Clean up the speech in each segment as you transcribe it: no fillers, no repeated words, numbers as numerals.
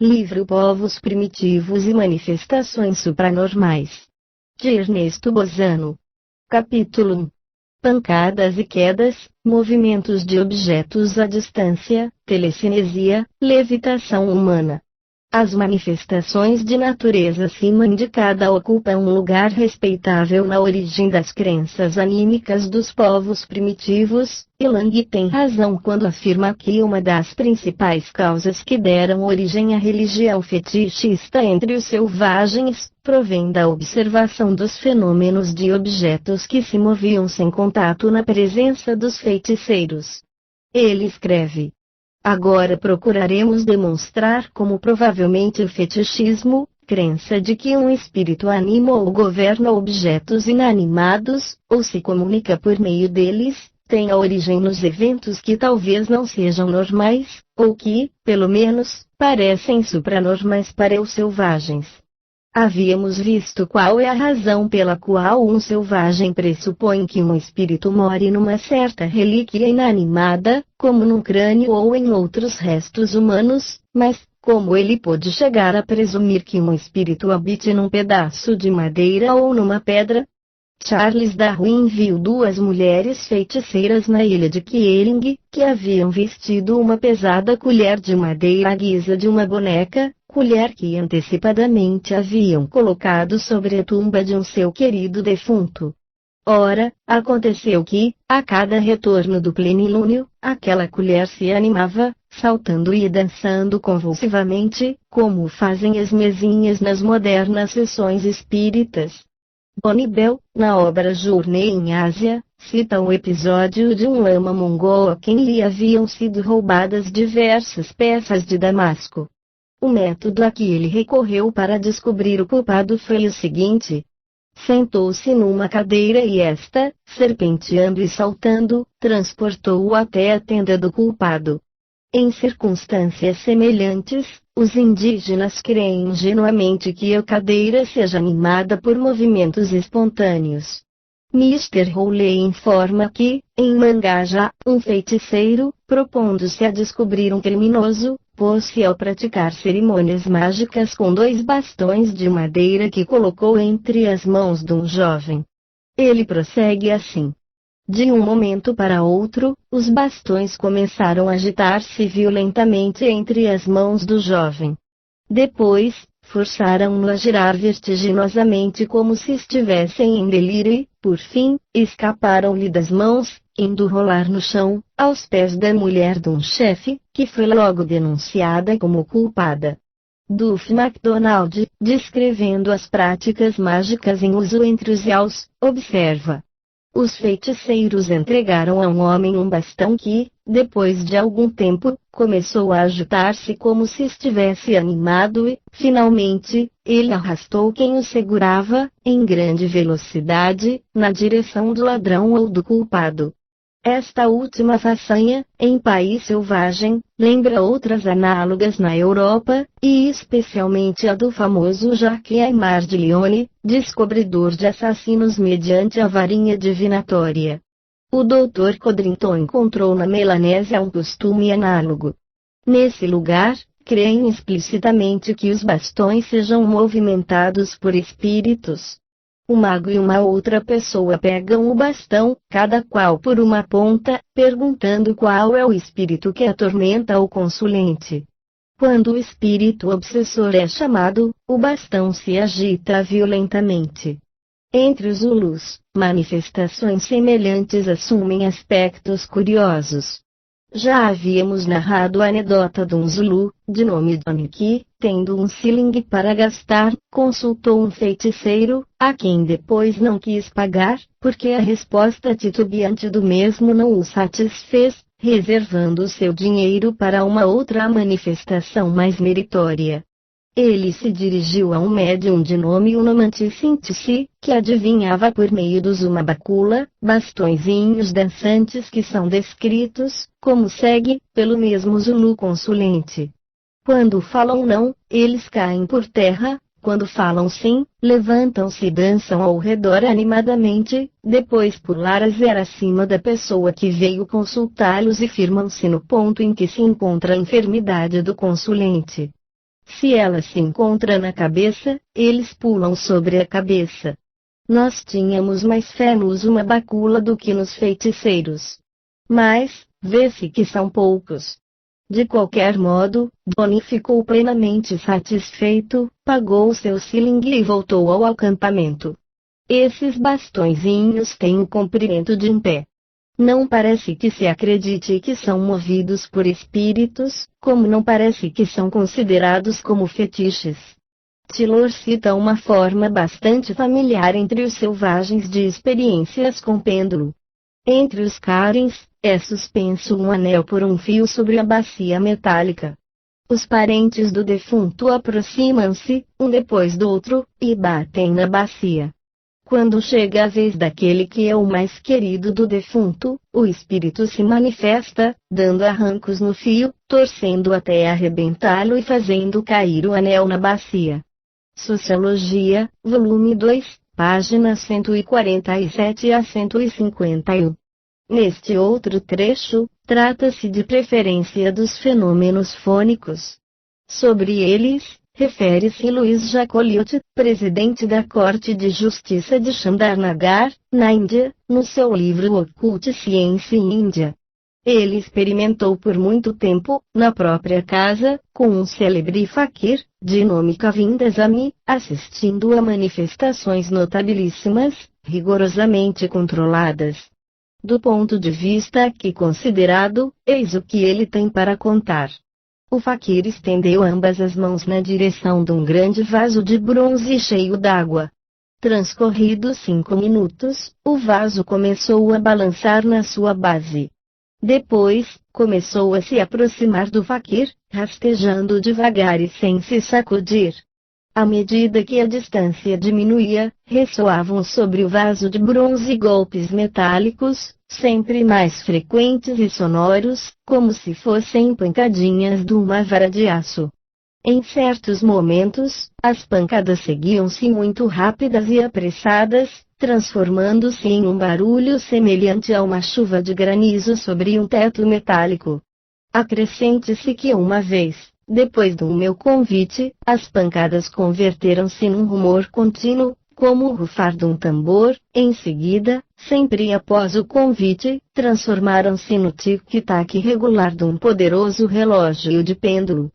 Livro Povos Primitivos e Manifestações Supranormais, de Ernesto Bozano. Capítulo 1. Pancadas e quedas, movimentos de objetos à distância, telecinesia, levitação humana. As manifestações de natureza acima indicada ocupam um lugar respeitável na origem das crenças anímicas dos povos primitivos, e Lang tem razão quando afirma que uma das principais causas que deram origem à religião fetichista entre os selvagens, provém da observação dos fenômenos de objetos que se moviam sem contato na presença dos feiticeiros. Ele escreve: agora procuraremos demonstrar como provavelmente o fetichismo, crença de que um espírito anima ou governa objetos inanimados, ou se comunica por meio deles, tem a origem nos eventos que talvez não sejam normais, ou que, pelo menos, parecem supranormais para os selvagens. Havíamos visto qual é a razão pela qual um selvagem pressupõe que um espírito more numa certa relíquia inanimada, como num crânio ou em outros restos humanos, mas, como ele pôde chegar a presumir que um espírito habite num pedaço de madeira ou numa pedra? Charles Darwin viu duas mulheres feiticeiras na ilha de Keeling, que haviam vestido uma pesada colher de madeira à guisa de uma boneca, colher que antecipadamente haviam colocado sobre a tumba de um seu querido defunto. Ora, aconteceu que, a cada retorno do plenilúnio, aquela colher se animava, saltando e dançando convulsivamente, como fazem as mesinhas nas modernas sessões espíritas. Bonnie Bell, na obra Journey em Ásia, cita o episódio de um lama mongol a quem lhe haviam sido roubadas diversas peças de damasco. O método a que ele recorreu para descobrir o culpado foi o seguinte: sentou-se numa cadeira e esta, serpenteando e saltando, transportou-o até a tenda do culpado. Em circunstâncias semelhantes, os indígenas creem ingenuamente que a cadeira seja animada por movimentos espontâneos. Mr. Rowley informa que, em Mangaja, um feiticeiro, propondo-se a descobrir um criminoso, pôs-se a praticar cerimônias mágicas com 2 bastões de madeira que colocou entre as mãos de um jovem. Ele prossegue assim: de um momento para outro, os bastões começaram a agitar-se violentamente entre as mãos do jovem. Depois, forçaram-no a girar vertiginosamente como se estivessem em delírio e, por fim, escaparam-lhe das mãos, indo rolar no chão, aos pés da mulher de um chefe, que foi logo denunciada como culpada. Duff MacDonald, descrevendo as práticas mágicas em uso entre os Yaos, observa: os feiticeiros entregaram a um homem um bastão que, depois de algum tempo, começou a agitar-se como se estivesse animado e, finalmente, ele arrastou quem o segurava, em grande velocidade, na direção do ladrão ou do culpado. Esta última façanha, em país selvagem, lembra outras análogas na Europa, e especialmente a do famoso Jacques Aymar de Lyon, descobridor de assassinos mediante a varinha divinatória. O Dr. Codrington encontrou na Melanésia um costume análogo. Nesse lugar, creem explicitamente que os bastões sejam movimentados por espíritos. O mago e uma outra pessoa pegam o bastão, cada qual por uma ponta, perguntando qual é o espírito que atormenta o consulente. Quando o espírito obsessor é chamado, o bastão se agita violentamente. Entre os Zulus, manifestações semelhantes assumem aspectos curiosos. Já havíamos narrado a anedota de um Zulu, de nome Johnny, que, tendo um shilling para gastar, consultou um feiticeiro, a quem depois não quis pagar, porque a resposta titubeante do mesmo não o satisfez, reservando o seu dinheiro para uma outra manifestação mais meritória. Ele se dirigiu a um médium de nome Unomantisintici, que adivinhava por meio dos umabacula, bastõezinhos dançantes que são descritos, como segue, pelo mesmo Zulu consulente. Quando falam não, eles caem por terra; quando falam sim, levantam-se e dançam ao redor animadamente, depois pular a zero acima da pessoa que veio consultá-los e firmam-se no ponto em que se encontra a enfermidade do consulente. Se ela se encontra na cabeça, eles pulam sobre a cabeça. Nós tínhamos mais fé no Uzuma Bakula do que nos feiticeiros. Mas, vê-se que são poucos. De qualquer modo, Bonnie ficou plenamente satisfeito, pagou seu cilingue e voltou ao acampamento. Esses bastõezinhos têm o comprimento de um pé. Não parece que se acredite que são movidos por espíritos, como não parece que são considerados como fetiches. Tylor cita uma forma bastante familiar entre os selvagens de experiências com pêndulo. Entre os Karens, é suspenso um anel por um fio sobre a bacia metálica. Os parentes do defunto aproximam-se, um depois do outro, e batem na bacia. Quando chega a vez daquele que é o mais querido do defunto, o espírito se manifesta, dando arrancos no fio, torcendo até arrebentá-lo e fazendo cair o anel na bacia. Sociologia, volume 2, páginas 147 a 151. Neste outro trecho, trata-se de preferência dos fenômenos fônicos. Sobre eles, refere-se Luiz Jacoliot, presidente da Corte de Justiça de Chandernagara, na Índia, no seu livro Occult Science in India. Ele experimentou por muito tempo, na própria casa, com um célebre faquir, de nome Kavindasamy, assistindo a manifestações notabilíssimas, rigorosamente controladas. Do ponto de vista aqui considerado, eis o que ele tem para contar. O faquir estendeu ambas as mãos na direção de um grande vaso de bronze cheio d'água. Transcorridos 5 minutos, o vaso começou a balançar na sua base. Depois, começou a se aproximar do faquir, rastejando devagar e sem se sacudir. À medida que a distância diminuía, ressoavam sobre o vaso de bronze golpes metálicos, sempre mais frequentes e sonoros, como se fossem pancadinhas de uma vara de aço. Em certos momentos, as pancadas seguiam-se muito rápidas e apressadas, transformando-se em um barulho semelhante a uma chuva de granizo sobre um teto metálico. Acrescente-se que uma vez, depois do meu convite, as pancadas converteram-se num rumor contínuo, como o rufar de um tambor. Em seguida, sempre após o convite, transformaram-se no tic-tac regular de um poderoso relógio de pêndulo.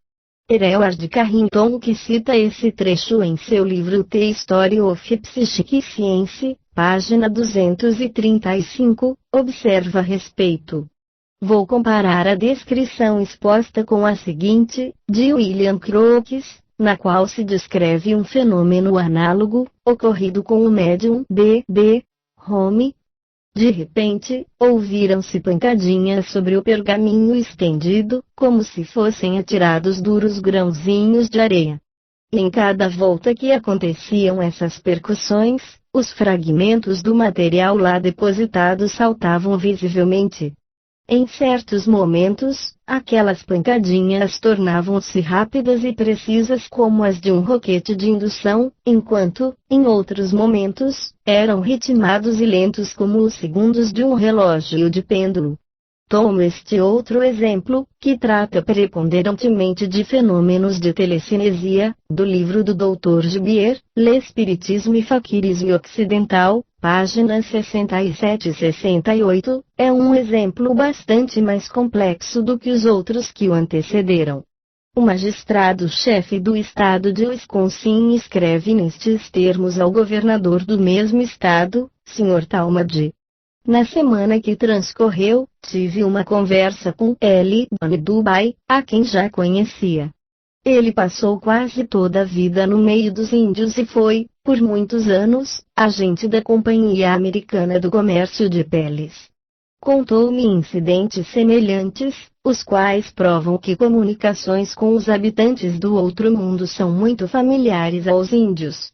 Ereward Carrington, que cita esse trecho em seu livro The History of Psychic Science, página 235, observa a respeito. Vou comparar a descrição exposta com a seguinte, de William Crookes, na qual se descreve um fenômeno análogo, ocorrido com o médium B.B. Home. De repente, ouviram-se pancadinhas sobre o pergaminho estendido, como se fossem atirados duros grãozinhos de areia. E em cada volta que aconteciam essas percussões, os fragmentos do material lá depositado saltavam visivelmente. Em certos momentos, aquelas pancadinhas tornavam-se rápidas e precisas como as de um roquete de indução, enquanto, em outros momentos, eram ritmados e lentos como os segundos de um relógio de pêndulo. Tomo este outro exemplo, que trata preponderantemente de fenômenos de telecinesia, do livro do Dr. Gibier, L'Espiritisme e Faquirisme Ocidental, páginas 67 e 68, é um exemplo bastante mais complexo do que os outros que o antecederam. O magistrado-chefe do estado de Wisconsin escreve nestes termos ao governador do mesmo estado, Sr. Talmadge. Na semana que transcorreu, tive uma conversa com L. Bonnie Dubai, a quem já conhecia. Ele passou quase toda a vida no meio dos índios e foi, por muitos anos, agente da Companhia Americana do Comércio de Peles. Contou-me incidentes semelhantes, os quais provam que comunicações com os habitantes do outro mundo são muito familiares aos índios.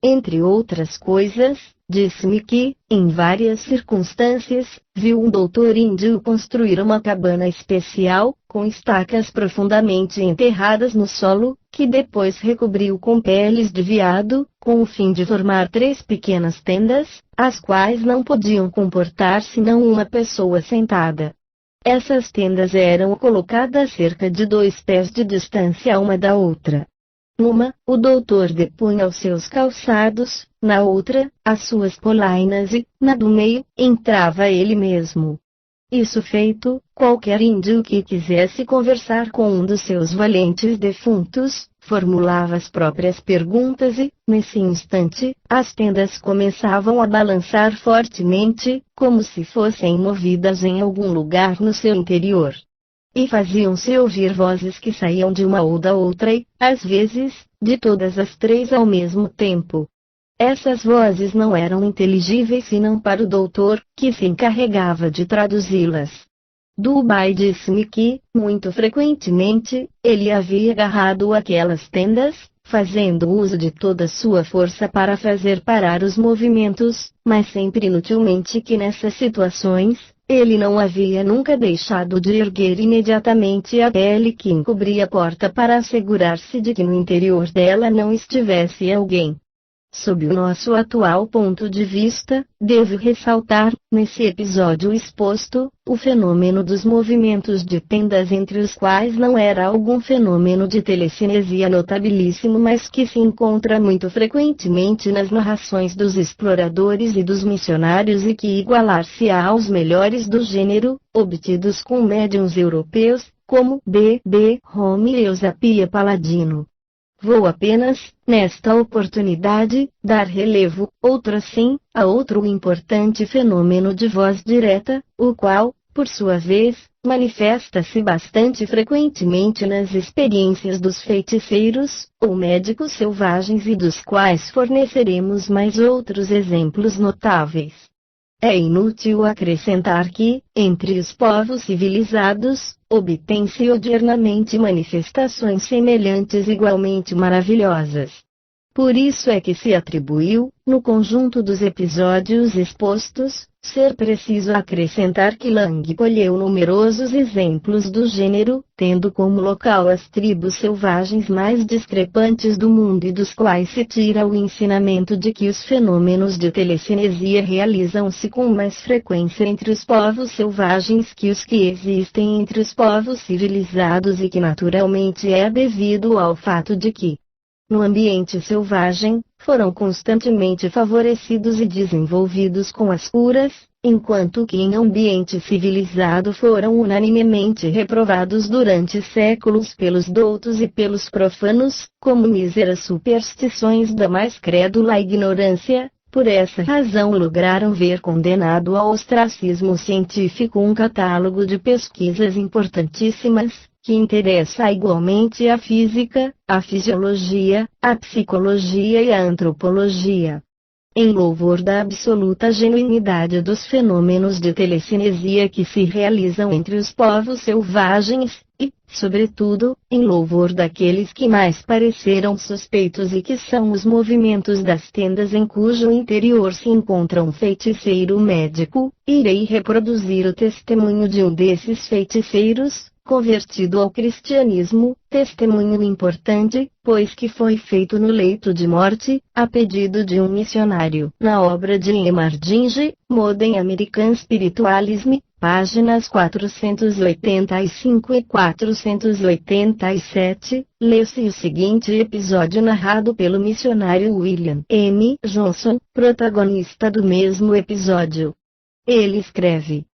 Entre outras coisas, disse-me que, em várias circunstâncias, viu um doutor índio construir uma cabana especial, com estacas profundamente enterradas no solo, que depois recobriu com peles de veado, com o fim de formar 3 pequenas tendas, as quais não podiam comportar senão uma pessoa sentada. Essas tendas eram colocadas a cerca de 2 pés de distância uma da outra. Numa, o doutor depunha os seus calçados, na outra, as suas polainas e, na do meio, entrava ele mesmo. Isso feito, qualquer índio que quisesse conversar com um dos seus valentes defuntos, formulava as próprias perguntas e, nesse instante, as tendas começavam a balançar fortemente, como se fossem movidas em algum lugar no seu interior. E faziam-se ouvir vozes que saíam de uma ou da outra e, às vezes, de todas as três ao mesmo tempo. Essas vozes não eram inteligíveis senão para o doutor, que se encarregava de traduzi-las. Dubai disse-me que, muito frequentemente, ele havia agarrado aquelas tendas, fazendo uso de toda sua força para fazer parar os movimentos, mas sempre inutilmente, que nessas situações, ele não havia nunca deixado de erguer imediatamente a pele que encobria a porta para assegurar-se de que no interior dela não estivesse alguém. Sob o nosso atual ponto de vista, devo ressaltar, nesse episódio exposto, o fenômeno dos movimentos de tendas, entre os quais não era algum fenômeno de telecinesia notabilíssimo, mas que se encontra muito frequentemente nas narrações dos exploradores e dos missionários e que igualar-se-á aos melhores do gênero, obtidos com médiuns europeus, como B. Home e Eusapia Paladino. Vou apenas, nesta oportunidade, dar relevo, outrassim, a outro importante fenômeno de voz direta, o qual, por sua vez, manifesta-se bastante frequentemente nas experiências dos feiticeiros, ou médicos selvagens, e dos quais forneceremos mais outros exemplos notáveis. É inútil acrescentar que, entre os povos civilizados, obtém-se odiernamente manifestações semelhantes igualmente maravilhosas. Por isso é que se atribuiu, no conjunto dos episódios expostos, ser preciso acrescentar que Lang colheu numerosos exemplos do gênero, tendo como local as tribos selvagens mais discrepantes do mundo e dos quais se tira o ensinamento de que os fenômenos de telecinesia realizam-se com mais frequência entre os povos selvagens que os que existem entre os povos civilizados, e que naturalmente é devido ao fato de que, no ambiente selvagem, foram constantemente favorecidos e desenvolvidos com as curas, enquanto que em ambiente civilizado foram unanimemente reprovados durante séculos pelos doutos e pelos profanos, como míseras superstições da mais crédula ignorância. Por essa razão lograram ver condenado ao ostracismo científico um catálogo de pesquisas importantíssimas, que interessa igualmente a física, a fisiologia, a psicologia e a antropologia. Em louvor da absoluta genuinidade dos fenômenos de telecinesia que se realizam entre os povos selvagens, e, sobretudo, em louvor daqueles que mais pareceram suspeitos e que são os movimentos das tendas em cujo interior se encontra um feiticeiro médico, irei reproduzir o testemunho de um desses feiticeiros, convertido ao cristianismo, testemunho importante, pois que foi feito no leito de morte, a pedido de um missionário. Na obra de Emardinge, Modern American Spiritualism, páginas 485 e 487, lê-se o seguinte episódio narrado pelo missionário William M. Johnson, protagonista do mesmo episódio. Ele escreve: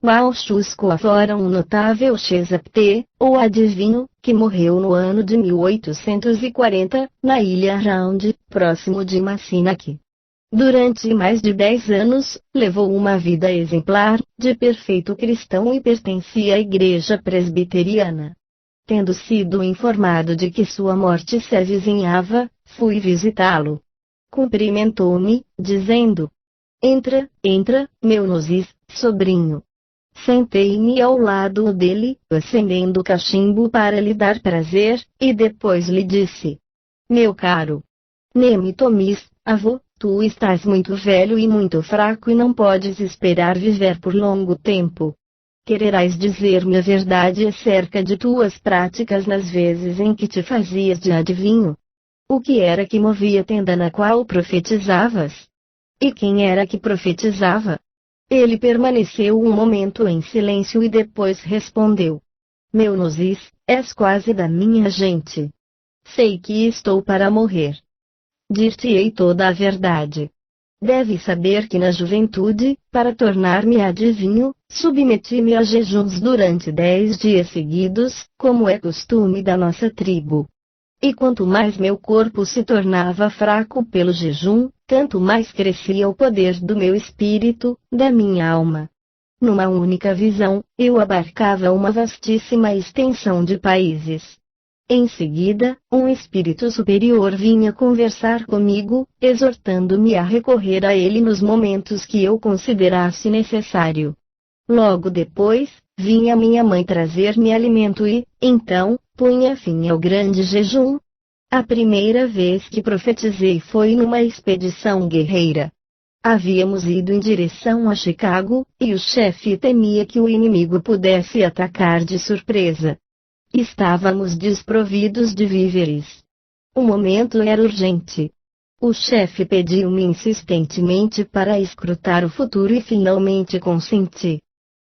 Malchusco fora um notável Shezapte, ou adivinho, que morreu no ano de 1840, na ilha Round, próximo de Massinac. Durante mais de 10 anos, levou uma vida exemplar, de perfeito cristão, e pertencia à igreja presbiteriana. Tendo sido informado de que sua morte se avizinhava, fui visitá-lo. Cumprimentou-me, dizendo: Entra, meu nozis, sobrinho. Sentei-me ao lado dele, acendendo o cachimbo para lhe dar prazer, e depois lhe disse: Meu caro Nemitomis, avô, tu estás muito velho e muito fraco e não podes esperar viver por longo tempo. Quererás dizer-me a verdade acerca de tuas práticas nas vezes em que te fazias de adivinho? O que era que movia a tenda na qual profetizavas? E quem era que profetizava? Ele permaneceu um momento em silêncio e depois respondeu: Meu nozis, és quase da minha gente. sei que estou para morrer. Dir-te-ei toda a verdade. Deves saber que na juventude, para tornar-me adivinho, submeti-me a jejuns durante 10 dias seguidos, como é costume da nossa tribo. E quanto mais meu corpo se tornava fraco pelo jejum, tanto mais crescia o poder do meu espírito, da minha alma. Numa única visão, eu abarcava uma vastíssima extensão de países. Em seguida, um espírito superior vinha conversar comigo, exortando-me a recorrer a ele nos momentos que eu considerasse necessário. Logo depois, vinha minha mãe trazer-me alimento e, então, punha fim ao grande jejum. A primeira vez que profetizei foi numa expedição guerreira. Havíamos ido em direção a Chicago, e o chefe temia que o inimigo pudesse atacar de surpresa. Estávamos desprovidos de víveres. O momento era urgente. O chefe pediu-me insistentemente para escrutar o futuro e finalmente consenti.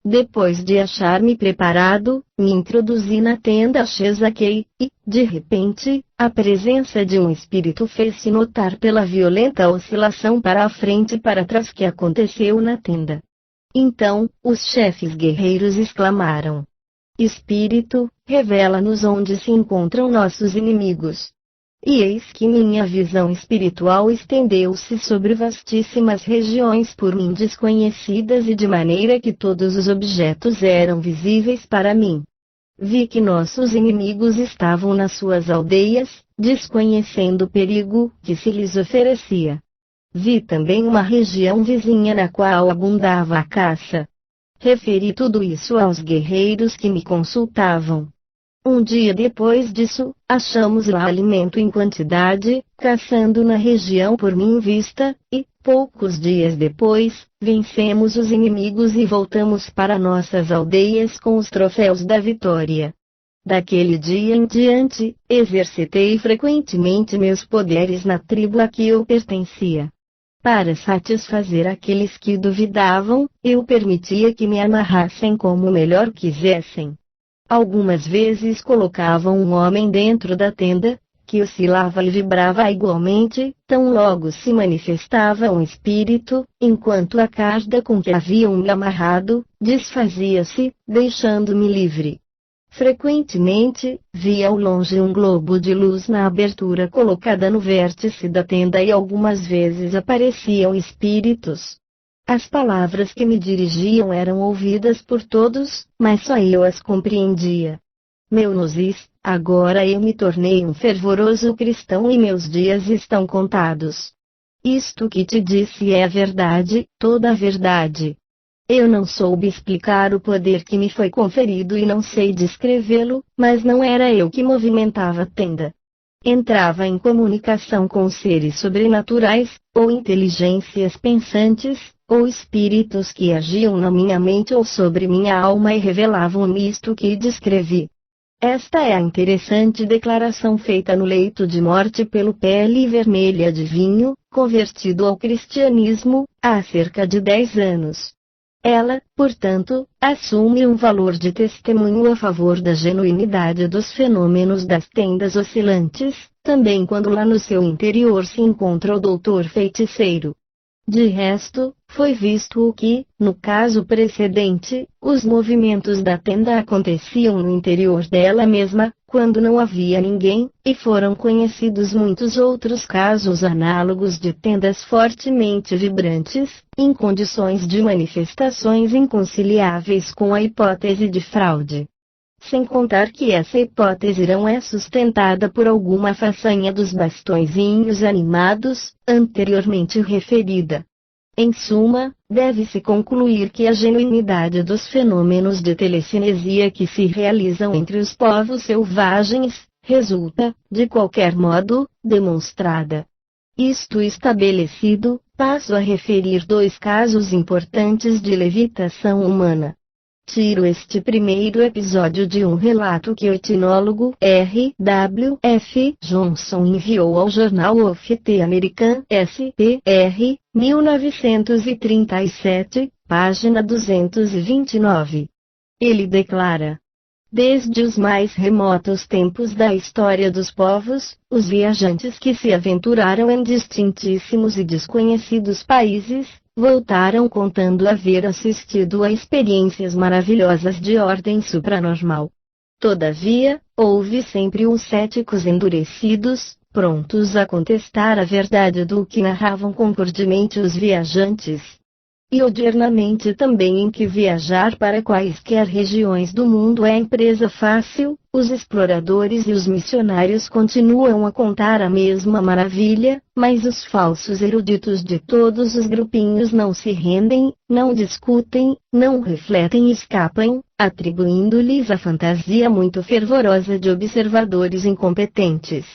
Depois de achar-me preparado, me introduzi na tenda Shezakei, e, de repente, a presença de um espírito fez-se notar pela violenta oscilação para a frente e para trás que aconteceu na tenda. Então, os chefes guerreiros exclamaram: Espírito, revela-nos onde se encontram nossos inimigos. E eis que minha visão espiritual estendeu-se sobre vastíssimas regiões por mim desconhecidas e de maneira que todos os objetos eram visíveis para mim. Vi que nossos inimigos estavam nas suas aldeias, desconhecendo o perigo que se lhes oferecia. Vi também uma região vizinha na qual abundava a caça. Referi tudo isso aos guerreiros que me consultavam. Um dia depois disso, achamos lá alimento em quantidade, caçando na região por mim vista, e, poucos dias depois, vencemos os inimigos e voltamos para nossas aldeias com os troféus da vitória. Daquele dia em diante, exercitei frequentemente meus poderes na tribo a que eu pertencia. Para satisfazer aqueles que duvidavam, eu permitia que me amarrassem como melhor quisessem. Algumas vezes colocavam um homem dentro da tenda, que oscilava e vibrava igualmente, tão logo se manifestava um espírito, enquanto a corda com que haviam me amarrado, desfazia-se, deixando-me livre. Frequentemente, via ao longe um globo de luz na abertura colocada no vértice da tenda e algumas vezes apareciam espíritos. As palavras que me dirigiam eram ouvidas por todos, mas só eu as compreendia. Meu Gnosis, agora eu me tornei um fervoroso cristão e meus dias estão contados. Isto que te disse é a verdade, toda a verdade. Eu não soube explicar o poder que me foi conferido e não sei descrevê-lo, mas não era eu que movimentava a tenda. Entrava em comunicação com seres sobrenaturais, ou inteligências pensantes, ou espíritos que agiam na minha mente ou sobre minha alma e revelavam-me isto que descrevi. Esta é a interessante declaração feita no leito de morte pelo Pele Vermelha de Vinho, convertido ao cristianismo, há cerca de 10 anos. Ela, portanto, assume um valor de testemunho a favor da genuinidade dos fenômenos das tendas oscilantes, também quando lá no seu interior se encontra o doutor feiticeiro. De resto, foi visto o que, no caso precedente, os movimentos da tenda aconteciam no interior dela mesma, quando não havia ninguém, e foram conhecidos muitos outros casos análogos de tendas fortemente vibrantes, em condições de manifestações inconciliáveis com a hipótese de fraude. Sem contar que essa hipótese não é sustentada por alguma façanha dos bastõezinhos animados, anteriormente referida. Em suma, deve-se concluir que a genuinidade dos fenômenos de telecinesia que se realizam entre os povos selvagens, resulta, de qualquer modo, demonstrada. Isto estabelecido, passo a referir 2 casos importantes de levitação humana. Tiro este primeiro episódio de um relato que o etnólogo R. W. F. Johnson enviou ao Journal of the American S.P.R., 1937, página 229. Ele declara: Desde os mais remotos tempos da história dos povos, os viajantes que se aventuraram em distintíssimos e desconhecidos países, voltaram contando haver assistido a experiências maravilhosas de ordem supranormal. Todavia, houve sempre uns céticos endurecidos, prontos a contestar a verdade do que narravam concordemente os viajantes. E odiernamente também em que viajar para quaisquer regiões do mundo é empresa fácil, os exploradores e os missionários continuam a contar a mesma maravilha, mas os falsos eruditos de todos os grupinhos não se rendem, não discutem, não refletem e escapam, atribuindo-lhes a fantasia muito fervorosa de observadores incompetentes.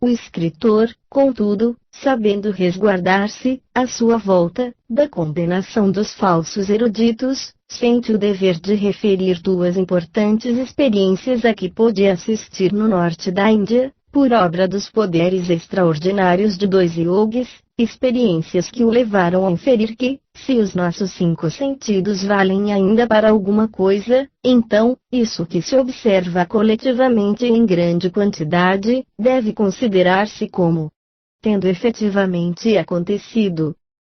O escritor, contudo, sabendo resguardar-se, à sua volta, da condenação dos falsos eruditos, sente o dever de referir duas importantes experiências a que pôde assistir no norte da Índia, por obra dos poderes extraordinários de dois yogis, experiências que o levaram a inferir que, se os nossos 5 sentidos valem ainda para alguma coisa, então, isso que se observa coletivamente em grande quantidade, deve considerar-se como tendo efetivamente acontecido.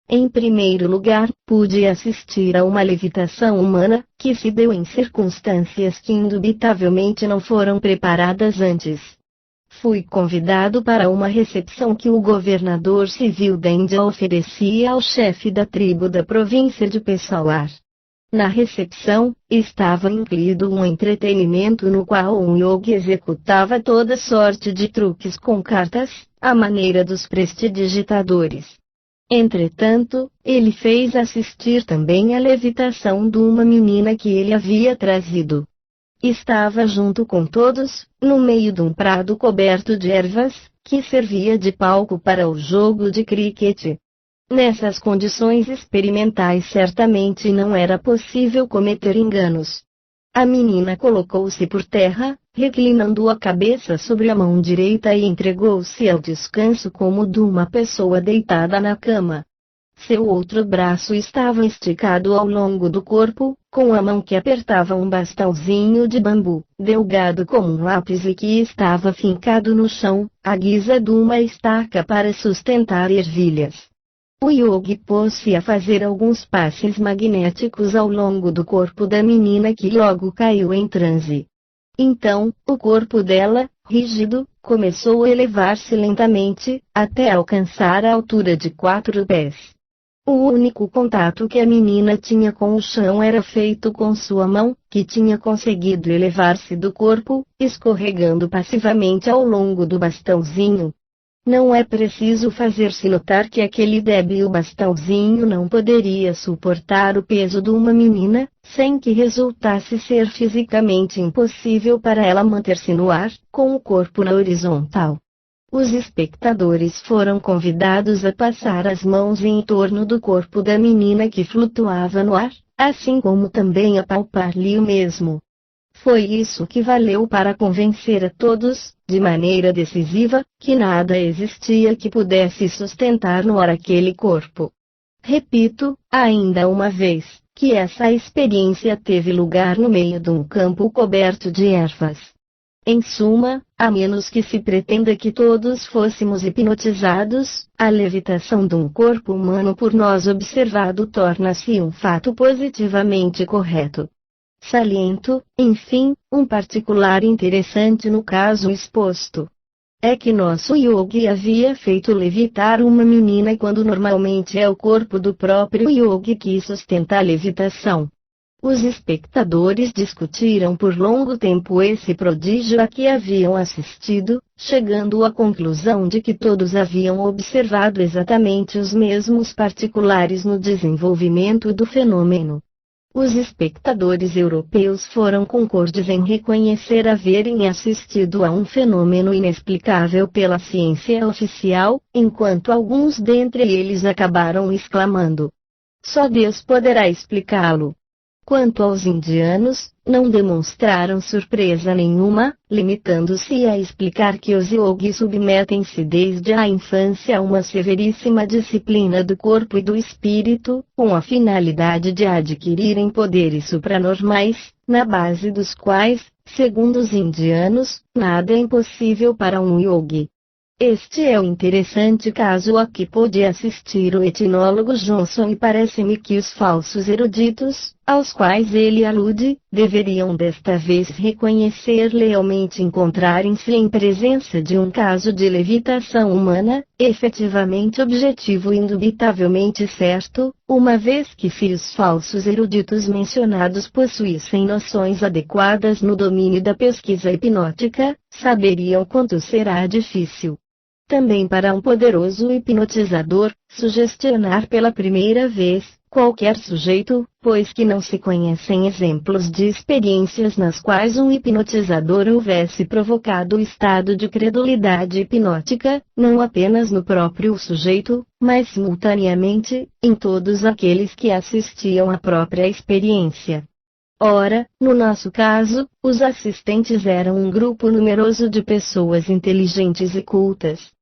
Em primeiro lugar, pude assistir a uma levitação humana, que se deu em circunstâncias que indubitavelmente não foram preparadas antes. Fui convidado para uma recepção que o governador civil da Índia oferecia ao chefe da tribo da província de Peshawar. Na recepção, estava incluído um entretenimento no qual um yogi executava toda sorte de truques com cartas, à maneira dos prestidigitadores. Entretanto, ele fez assistir também à levitação de uma menina que ele havia trazido. Estava junto com todos, no meio de um prado coberto de ervas, que servia de palco para o jogo de cricket. Nessas condições experimentais certamente não era possível cometer enganos. A menina colocou-se por terra, reclinando a cabeça sobre a mão direita e entregou-se ao descanso como de uma pessoa deitada na cama. Seu outro braço estava esticado ao longo do corpo, com a mão que apertava um bastãozinho de bambu, delgado como um lápis e que estava fincado no chão, à guisa de uma estaca para sustentar ervilhas. O yogi pôs-se a fazer alguns passes magnéticos ao longo do corpo da menina que logo caiu em transe. Então, o corpo dela, rígido, começou a elevar-se lentamente, até alcançar a altura de 4 pés. O único contato que a menina tinha com o chão era feito com sua mão, que tinha conseguido elevar-se do corpo, escorregando passivamente ao longo do bastãozinho. Não é preciso fazer-se notar que aquele débil bastãozinho não poderia suportar o peso de uma menina, sem que resultasse ser fisicamente impossível para ela manter-se no ar, com o corpo na horizontal. Os espectadores foram convidados a passar as mãos em torno do corpo da menina que flutuava no ar, assim como também a palpar-lhe o mesmo. Foi isso que valeu para convencer a todos, de maneira decisiva, que nada existia que pudesse sustentar no ar aquele corpo. Repito, ainda uma vez, que essa experiência teve lugar no meio de um campo coberto de ervas. Em suma, a menos que se pretenda que todos fôssemos hipnotizados, a levitação de um corpo humano por nós observado torna-se um fato positivamente correto. Saliento, enfim, um particular interessante no caso exposto. É que nosso yogi havia feito levitar uma menina quando normalmente é o corpo do próprio yogi que sustenta a levitação. Os espectadores discutiram por longo tempo esse prodígio a que haviam assistido, chegando à conclusão de que todos haviam observado exatamente os mesmos particulares no desenvolvimento do fenômeno. Os espectadores europeus foram concordes em reconhecer haverem assistido a um fenômeno inexplicável pela ciência oficial, enquanto alguns dentre eles acabaram exclamando: "Só Deus poderá explicá-lo." Quanto aos indianos, não demonstraram surpresa nenhuma, limitando-se a explicar que os yogis submetem-se desde a infância a uma severíssima disciplina do corpo e do espírito, com a finalidade de adquirirem poderes supranormais, na base dos quais, segundo os indianos, nada é impossível para um yogi. Este é o interessante caso a que pôde assistir o etnólogo Johnson e parece-me que os falsos eruditos, aos quais ele alude, deveriam desta vez reconhecer lealmente encontrarem-se em presença de um caso de levitação humana, efetivamente objetivo e indubitavelmente certo, uma vez que se os falsos eruditos mencionados possuíssem noções adequadas no domínio da pesquisa hipnótica, saberiam quanto será difícil também para um poderoso hipnotizador, sugestionar pela primeira vez, qualquer sujeito, pois que não se conhecem exemplos de experiências nas quais um hipnotizador houvesse provocado o estado de credulidade hipnótica, não apenas no próprio sujeito, mas simultaneamente, em todos aqueles que assistiam à própria experiência. Ora, no nosso caso, os assistentes eram um grupo numeroso de pessoas inteligentes e cultas.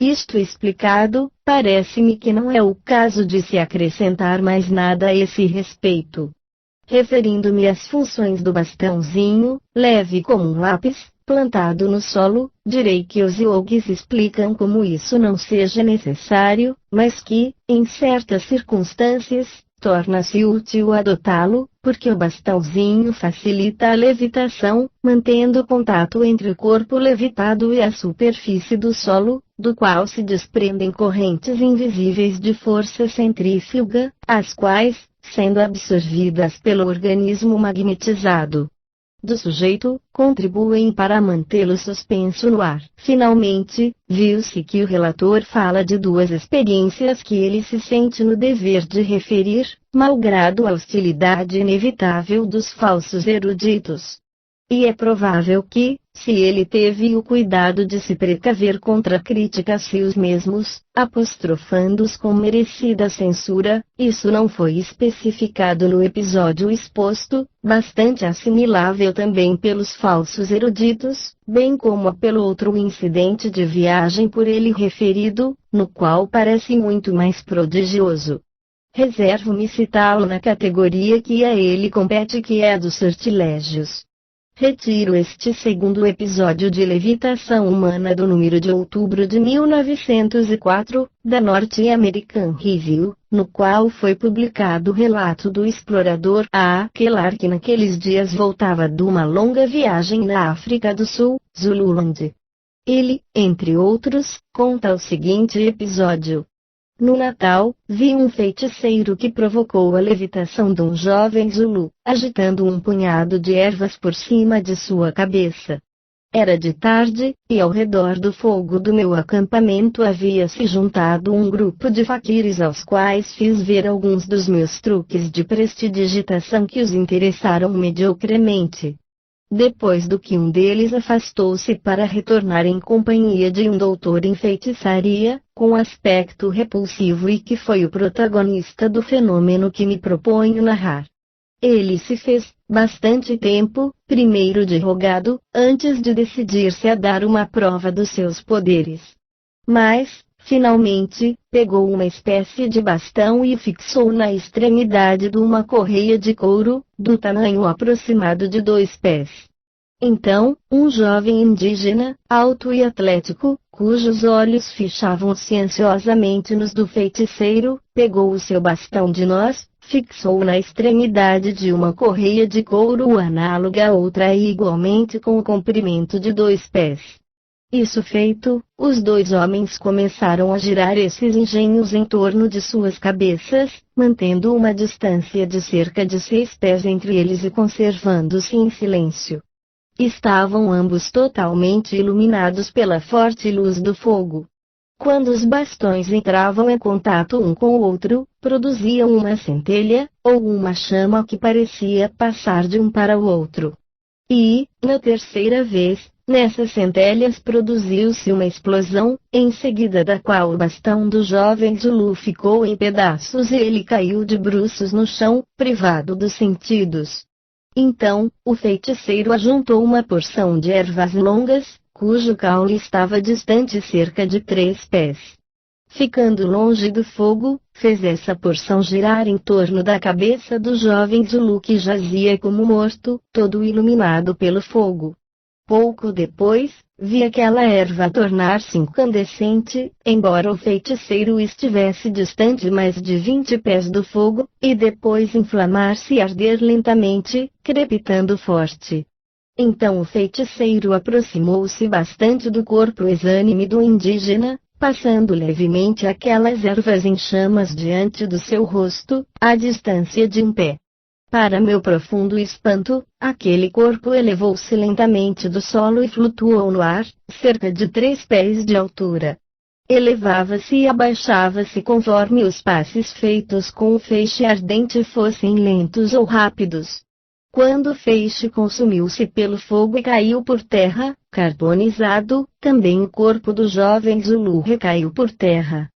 Isto explicado, parece-me que não é o caso de se acrescentar mais nada a esse respeito. Referindo-me às funções do bastãozinho, leve como um lápis, plantado no solo, direi que os yogis explicam como isso não seja necessário, mas que, em certas circunstâncias, torna-se útil adotá-lo, porque o bastãozinho facilita a levitação, mantendo contato entre o corpo levitado e a superfície do solo, do qual se desprendem correntes invisíveis de força centrífuga, as quais, sendo absorvidas pelo organismo magnetizado do sujeito, contribuem para mantê-lo suspenso no ar. Finalmente, viu-se que o relator fala de duas experiências que ele se sente no dever de referir, malgrado a hostilidade inevitável dos falsos eruditos. E é provável que, se ele teve o cuidado de se precaver contra críticas se os mesmos, apostrofando-os com merecida censura, isso não foi especificado no episódio exposto, bastante assimilável também pelos falsos eruditos, bem como pelo outro incidente de viagem por ele referido, no qual parece muito mais prodigioso. Reservo-me citá-lo na categoria que a ele compete, que é a dos sortilégios. Retiro este segundo episódio de levitação humana do número de outubro de 1904, da North American Review, no qual foi publicado o relato do explorador A. Kelar, que naqueles dias voltava de uma longa viagem na África do Sul, Zululand. Ele, entre outros, conta o seguinte episódio. No Natal, vi um feiticeiro que provocou a levitação de um jovem Zulu, agitando um punhado de ervas por cima de sua cabeça. Era de tarde, e ao redor do fogo do meu acampamento havia se juntado um grupo de faquires aos quais fiz ver alguns dos meus truques de prestidigitação que os interessaram mediocremente. Depois do que um deles afastou-se para retornar em companhia de um doutor em feitiçaria, com aspecto repulsivo e que foi o protagonista do fenômeno que me proponho narrar. Ele se fez, bastante tempo, primeiro de rogado, antes de decidir-se a dar uma prova dos seus poderes. Mas, finalmente, pegou uma espécie de bastão e fixou na extremidade de uma correia de couro, do tamanho aproximado de 2 pés. Então, um jovem indígena, alto e atlético, cujos olhos fichavam-se ansiosamente nos do feiticeiro, pegou o seu bastão de noz, fixou na extremidade de uma correia de couro análoga a outra e igualmente com o comprimento de 2 pés. Isso feito, os dois homens começaram a girar esses engenhos em torno de suas cabeças, mantendo uma distância de cerca de 6 pés entre eles e conservando-se em silêncio. Estavam ambos totalmente iluminados pela forte luz do fogo. Quando os bastões entravam em contato um com o outro, produziam uma centelha, ou uma chama que parecia passar de um para o outro. E, na terceira vez, nessas centelhas produziu-se uma explosão, em seguida da qual o bastão do jovem Zulu ficou em pedaços e ele caiu de bruços no chão, privado dos sentidos. Então, o feiticeiro ajuntou uma porção de ervas longas, cujo caule estava distante cerca de 3 pés. ficando longe do fogo, fez essa porção girar em torno da cabeça do jovem Zulu que jazia como morto, todo iluminado pelo fogo. Pouco depois, vi aquela erva tornar-se incandescente, embora o feiticeiro estivesse distante mais de 20 pés do fogo, e depois inflamar-se e arder lentamente, crepitando forte. Então o feiticeiro aproximou-se bastante do corpo exânime do indígena, passando levemente aquelas ervas em chamas diante do seu rosto, à distância de um pé. Para meu profundo espanto, aquele corpo elevou-se lentamente do solo e flutuou no ar, cerca de 3 pés de altura. Elevava-se e abaixava-se conforme os passes feitos com o feixe ardente fossem lentos ou rápidos. Quando o feixe consumiu-se pelo fogo e caiu por terra, carbonizado, também o corpo do jovem Zulu recaiu por terra.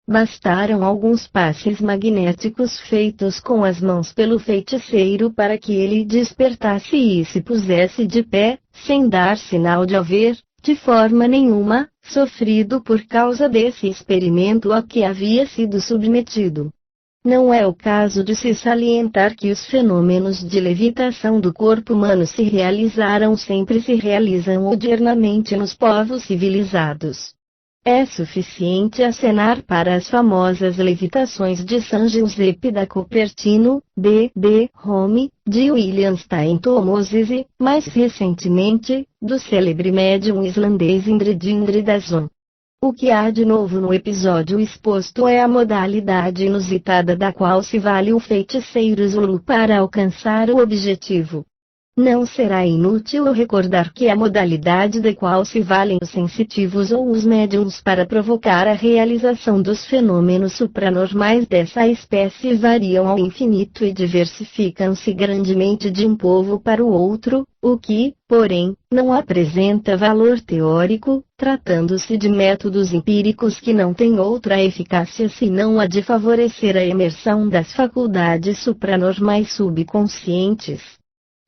Bastaram alguns passes magnéticos feitos com as mãos pelo feiticeiro para que ele despertasse e se pusesse de pé, sem dar sinal de haver, de forma nenhuma, sofrido por causa desse experimento a que havia sido submetido. Não é o caso de se salientar que os fenômenos de levitação do corpo humano se realizam odiernamente nos povos civilizados. É suficiente acenar para as famosas levitações de San Giuseppe da Cupertino, D.D. Home, de William Stein Thomas e, mais recentemente, do célebre médium islandês Indrid Indridason. O que há de novo no episódio exposto é a modalidade inusitada da qual se vale o feiticeiro Zulu para alcançar o objetivo. Não será inútil recordar que a modalidade da qual se valem os sensitivos ou os médiums para provocar a realização dos fenômenos supranormais dessa espécie variam ao infinito e diversificam-se grandemente de um povo para o outro, o que, porém, não apresenta valor teórico, tratando-se de métodos empíricos que não têm outra eficácia senão a de favorecer a imersão das faculdades supranormais subconscientes.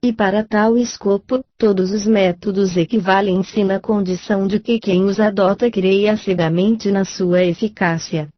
E para tal escopo, todos os métodos equivalem-se na condição de que quem os adota creia cegamente na sua eficácia.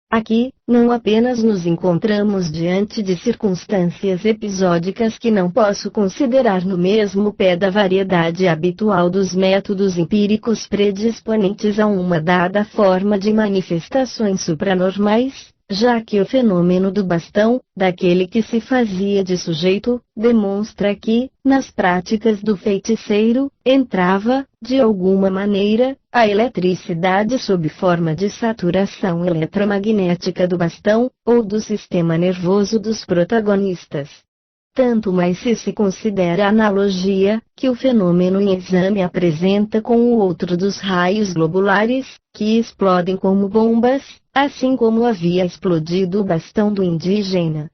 Aqui, não apenas nos encontramos diante de circunstâncias episódicas que não posso considerar no mesmo pé da variedade habitual dos métodos empíricos predisponentes a uma dada forma de manifestações supranormais, já que o fenômeno do bastão, daquele que se fazia de sujeito, demonstra que, nas práticas do feiticeiro, entrava, de alguma maneira, a eletricidade sob forma de saturação eletromagnética do bastão, ou do sistema nervoso dos protagonistas. Tanto mais se considera a analogia, que o fenômeno em exame apresenta com o outro dos raios globulares, que explodem como bombas, assim como havia explodido o bastão do indígena.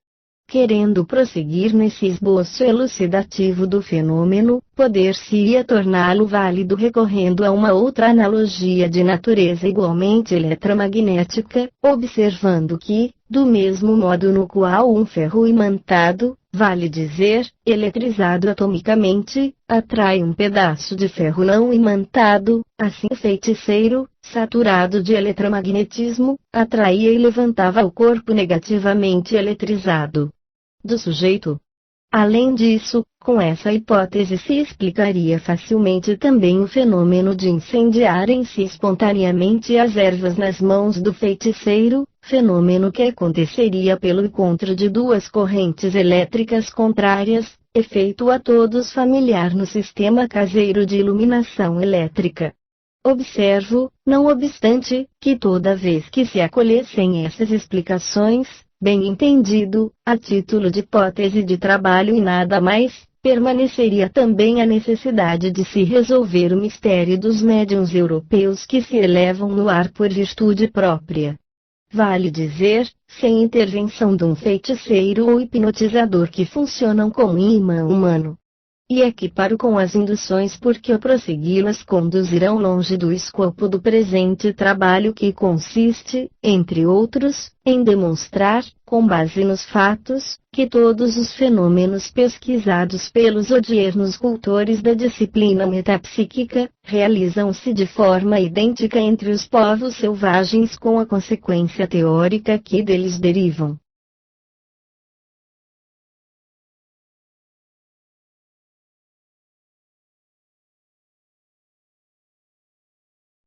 Querendo prosseguir nesse esboço elucidativo do fenômeno, poder-se-ia torná-lo válido recorrendo a uma outra analogia de natureza igualmente eletromagnética, observando que, do mesmo modo no qual um ferro imantado, vale dizer, eletrizado atomicamente, atrai um pedaço de ferro não imantado, assim o feiticeiro, saturado de eletromagnetismo, atraía e levantava o corpo negativamente eletrizado do sujeito. Além disso, com essa hipótese se explicaria facilmente também o fenômeno de incendiarem-se espontaneamente as ervas nas mãos do feiticeiro, fenômeno que aconteceria pelo encontro de duas correntes elétricas contrárias, efeito a todos familiar no sistema caseiro de iluminação elétrica. Observo, não obstante, que toda vez que se acolhessem essas explicações, bem entendido, a título de hipótese de trabalho e nada mais, permaneceria também a necessidade de se resolver o mistério dos médiuns europeus que se elevam no ar por virtude própria. Vale dizer, sem intervenção de um feiticeiro ou hipnotizador que funcionam como imã humano. E equiparo com as induções porque ao prossegui-las conduzirão longe do escopo do presente trabalho que consiste, entre outros, em demonstrar, com base nos fatos, que todos os fenômenos pesquisados pelos odiernos cultores da disciplina metapsíquica, realizam-se de forma idêntica entre os povos selvagens com a consequência teórica que deles derivam.